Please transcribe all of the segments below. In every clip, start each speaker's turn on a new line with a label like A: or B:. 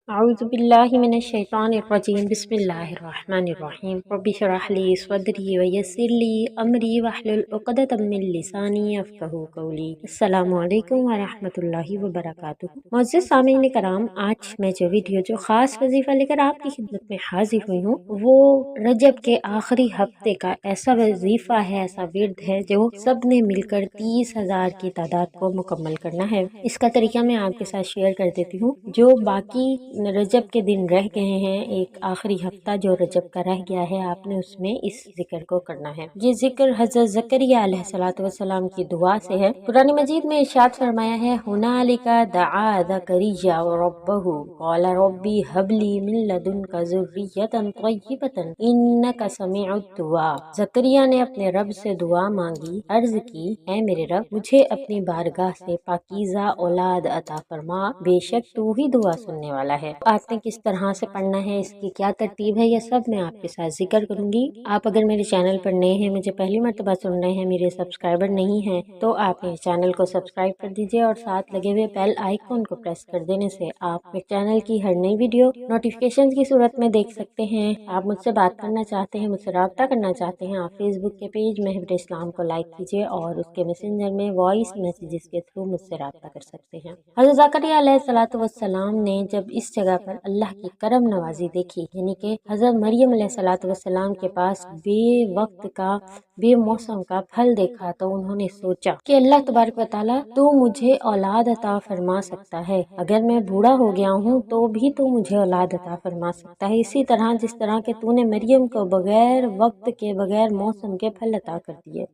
A: अऊज़ुबिल्लाहि मिनश्शैतानिर्रजीम बिस्मिल्लाहिर्रहमानिर्रहीम रब्बि इश्रह ली सदरी वयस्सिर ली अमरी वहलुल उक़दतम मिन लिसानी यफ़क़हू क़ौली। अस्सलामु अलैकुम व रहमतुल्लाहि व बरकातुहू। मुअज़्ज़िज़ सामीन कराम, आज मैं जो ख़ास वजीफ़ा लेकर आपकी खिदमत में हाजिर हुई हूँ वो रजब के आखिरी हफ्ते का ऐसा वजीफ़ा है, ऐसा विर्द है जो सब ने मिलकर 30,000 की तादाद को मुकम्मल करना है। इसका तरीका मैं आपके साथ शेयर कर देती हूँ। जो बाकी रजब के दिन रह गए हैं, एक आखिरी हफ्ता जो रजब का रह गया है, आपने उसमें इस जिक्र को करना है। ये जिक्र हज़रत ज़करिया अलैहिस्सलातु वस्सलाम की दुआ से है। कुरान मजीद में इरशाद फरमाया है, हुनालिका दआ ज़करिया रब्बहू क़ाला रब्बी हबली मिन लदुनका ज़ुर्रियतन तय्यिबतन इन्नका समीउद दुआ। ज़करिया ने अपने रब से दुआ मांगी, अर्ज की, ऐ मेरे रब, मुझे अपनी बारगाह से पाकीज़ा औलाद अता फरमा, बेशक तू ही दुआ सुनने वाला है। आपने किस तरह से पढ़ना है, इसकी क्या तरतीब है, यह सब मैं आपके साथ जिक्र करूंगी। आप अगर मेरे चैनल पर नए हैं, मुझे पहली मर्तबा सुन रहे हैं, मेरे सब्सक्राइबर नहीं हैं, तो आप मेरे चैनल को सब्सक्राइब कर दीजिए और साथ लगे हुए बेल आइकन को प्रेस कर देने से आप मेरे चैनल की हर नई वीडियो नोटिफिकेशन की सूरत में देख सकते हैं। आप मुझसे बात करना चाहते हैं, मुझसे रब्ता करना चाहते हैं, आप फेसबुक के पेज महवर इस्लाम को लाइक कीजिए और उसके मैसेंजर में वॉइस मैसेजेस के थ्रू मुझसे रब्ता कर सकते हैं। हज़रत ज़करिया अलैहिस्सलातु वस्सलाम ने जब इस जगह पर अल्लाह की करम नवाजी देखी, यानी कि हज़रत मरियम अलैहिस्सलातु वस्सलाम के पास बेवक्त का बेमौसम का फल देखा, तो उन्होंने सोचा कि अल्लाह तबारक व तआला तू मुझे औलाद अता फरमा सकता है। अगर मैं बूढ़ा हो गया हूँ तो भी तू मुझे औलाद अता फरमा सकता है, इसी तरह जिस तरह के तूने मरियम को बगैर वक्त के बगैर मौसम के फल अता कर दिए।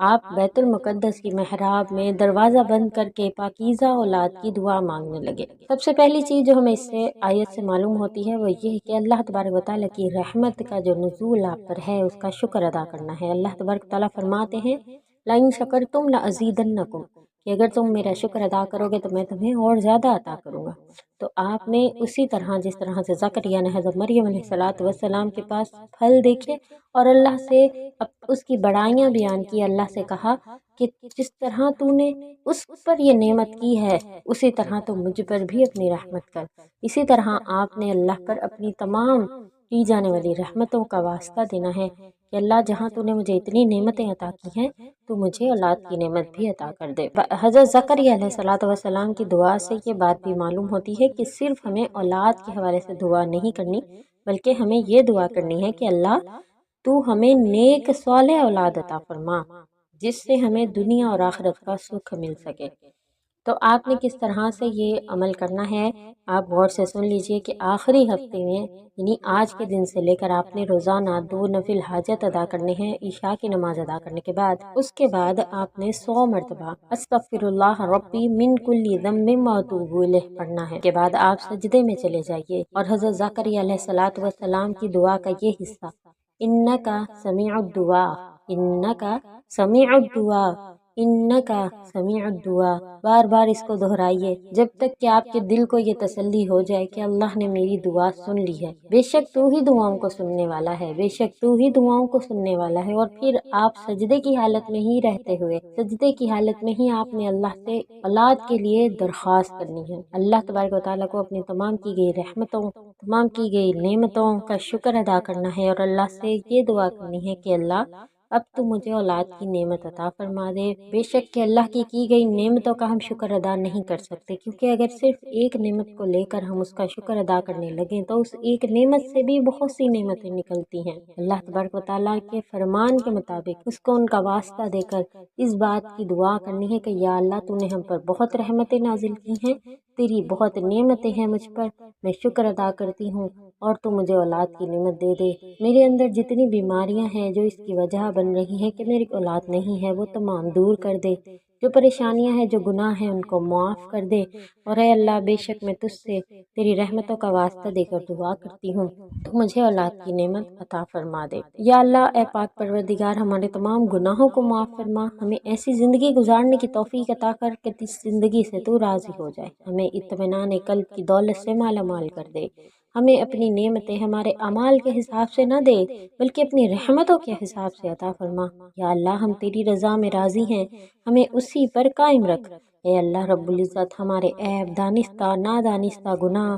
A: आप बैतुल मुक़द्दस की महराब में दरवाज़ा बंद करके पाकीज़ा औलाद की दुआ मांगने लगे। सबसे पहली चीज़ जो हमें इससे आयत से मालूम होती है वो ये है कि अल्लाह तबारक व तआला की रहमत का जो नुज़ूल आप पर है उसका शुक्र अदा करना है। अल्लाह तबारक व तआला फरमाते हैं, लाइन शकरतुम लअज़ीदन्नकुम, कि अगर तुम मेरा शुक्र अदा करोगे तो मैं तुम्हें और ज़्यादा अता करूँगा। तो आपने उसी तरह जिस तरह से ज़करिया ने हज़रत मरियम अलैहिस्सलातु वस्सलाम के पास फल देखे और अल्लाह से अब उसकी बड़ाइयाँ बयान की, अल्लाह से कहा कि जिस तरह तूने उस पर ये नेमत की है उसी तरह तो मुझ पर भी अपनी रहमत कर। इसी तरह आपने अल्लाह पर अपनी तमाम की जाने वाली रहमतों का वास्ता देना है कि अल्लाह जहाँ तूने मुझे इतनी नेमतें अता की हैं तो मुझे औलाद की नेमत भी अता कर दे। हज़रत ज़करिया अलैहिस्सलातु वस्सलाम की दुआ से ये बात भी मालूम होती है कि सिर्फ हमें औलाद के हवाले से दुआ नहीं करनी, बल्कि हमें ये दुआ करनी है कि अल्लाह तू हमें नेक सौलेह औलाद अता फरमा, जिससे हमें दुनिया और आखिरत का सुख मिल सके। तो आपने किस तरह से ये अमल करना है, आप गौर से सुन लीजिए कि आखिरी हफ्ते में यानी आज के दिन से लेकर आपने रोज़ाना 2 नफिल हाजत अदा करने हैं ईशा की नमाज अदा करने के बाद। उसके बाद आपने 100 मरतबा अस्तगफिरुल्लाह रब्बी मिन कुल्ली ज़म्बिन व अतूबु इलैह पढ़ना है। के बाद आप सजदे में चले जाइए और हज़रत ज़करिया अलैहिस्सलातु वस्सलाम की दुआ का ये हिस्सा, इन्नका समीउद दुआ, इन्नका समीउद दुआ, इन्नका समीउद दुआ, बार बार इसको दोहराइए जब तक कि आपके दिल को ये तसल्ली हो जाए कि अल्लाह ने मेरी दुआ सुन ली है। बेशक तू ही दुआओं को सुनने वाला है, बेशक तू ही दुआओं को सुनने वाला है। और फिर आप सजदे की हालत में ही रहते हुए, सजदे की हालत में ही आपने अल्लाह से औलाद के लिए दरख्वास्त करनी है। अल्लाह तबारक व तआला को अपनी तमाम की गई रहमतों, तमाम की गई नेमतों का शुक्र अदा करना है और अल्लाह से ये दुआ करनी है कि अल्लाह अब तो मुझे औलाद की नेमत अता फरमा दे। बेशक कि अल्लाह की गई नेमतों का हम शुक्र अदा नहीं कर सकते, क्योंकि अगर सिर्फ एक नेमत को लेकर हम उसका शुक्र अदा करने लगे तो उस एक नेमत से भी बहुत सी नेमतें निकलती हैं। अल्लाह तबारक व तआला के फरमान के मुताबिक उसको उनका वास्ता देकर इस बात की दुआ करनी है कि या अल्लाह तूने हम पर बहुत रहमतें नाजिल की हैं, तेरी बहुत नेमतें हैं मुझ पर, मैं शुक्र अदा करती हूँ और तू मुझे औलाद की नेमत दे दे। मेरे अंदर जितनी बीमारियां हैं जो इसकी वजह बन रही हैं कि मेरी औलाद नहीं है, वो तमाम दूर कर दे। जो परेशानियां हैं, जो गुनाह हैं, उनको माफ़ कर दे। और ऐ अल्लाह, बेशक मैं तुझसे तेरी रहमतों का वास्ता देकर दुआ करती हूँ, तो मुझे औलाद की नेमत अता फरमा दे। या अल्लाह, ए पाक परवरदिगार, हमारे तमाम गुनाहों को माफ़ फरमा, हमें ऐसी ज़िंदगी गुजारने की तौफीक अता कर कि इस ज़िंदगी से तू राज़ी हो जाए, हमें इत्मीनान क़ल्ब की दौलत से माला माल कर दे। हमें अपनी नेमतें हमारे अमाल के हिसाब से न दे, बल्कि अपनी रहमतों के हिसाब से अता फरमा। या अल्लाह, हम तेरी रज़ा में राज़ी हैं, हमें उसी पर कायम रख। ए अल्लाह रब्बुल इज़्ज़त, हमारे ऐब, दानिस्ता नादानिस्ता गुनाह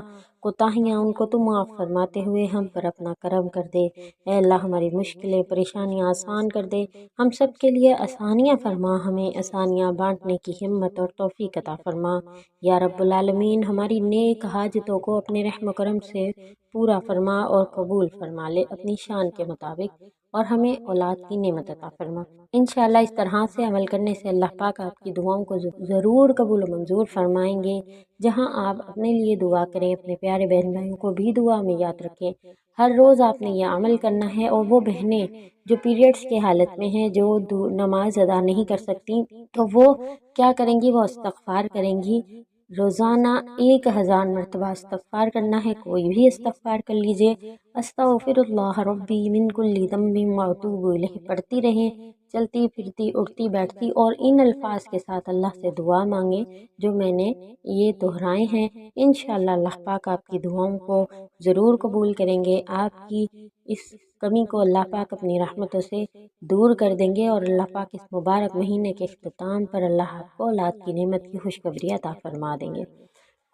A: कोताहियाँ उनको तो माफ़ फरमाते हुए हम पर अपना करम कर दे। ऐ अल्लाह हमारी मुश्किलें परेशानियाँ आसान कर दे, हम सब के लिए आसानियाँ फरमा, हमें आसानियाँ बांटने की हिम्मत और तौफीक अता फरमा। या रब्बुल आलमीन हमारी नेक हाजतों को अपने रहम करम से पूरा फरमा और कबूल फरमा ले अपनी शान के मुताबिक, और हमें औलाद की नेमत अता फरमा। इंशाअल्लाह इस तरह से अमल करने से अल्लाह पाक आपकी दुआओं को ज़रूर कबूल मंजूर फरमाएंगे। जहां आप अपने लिए दुआ करें, अपने प्यारे बहन भाइयों को भी दुआ में याद रखें। हर रोज़ आपने यह अमल करना है। और वो बहनें जो पीरियड्स के हालत में हैं, जो नमाज अदा नहीं कर सकती, तो वो क्या करेंगी, वो इस्तग़फ़ार करेंगी। रोज़ाना 1000 मरतबा इस्तग़फ़ार करना है। कोई भी इस्तग़फ़ार कर लीजिए। अस्तग़फ़िरुल्लाह रब्बी मिन कुल्लि ज़ंबिन व अतूबु इलैह पढ़ती रहें, चलती फिरती उठती बैठती, और इन अल्फाज के साथ अल्लाह से दुआ मांगे जो मैंने ये दोहराए हैं। इंशाअल्लाह अल्लाह पाक आपकी दुआओं को ज़रूर कबूल करेंगे। आपकी इस कमी को अल्लाह पाक अपनी रहमतों से दूर कर देंगे, और अल्लाह पाक इस मुबारक महीने के इख्तिताम पर अल्लाह आपको औलाद की नेमत की खुशखबरी अता फरमा देंगे।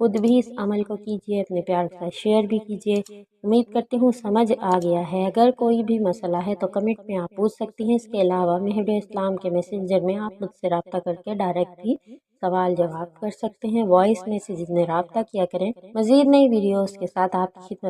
A: खुद भी इस अमल को कीजिए, अपने प्यार के साथ शेयर भी कीजिए। उम्मीद करती हूँ समझ आ गया है। अगर कोई भी मसला है तो कमेंट में आप पूछ सकती हैं। इसके अलावा महब इस्लाम के मैसेंजर में आप मुझसे रब्ता करके डायरेक्ट भी सवाल जवाब कर सकते हैं। वॉइस मैसेज में रब्ता किया करें। मज़ीद नई वीडियोज़ के साथ आपकी खिदमत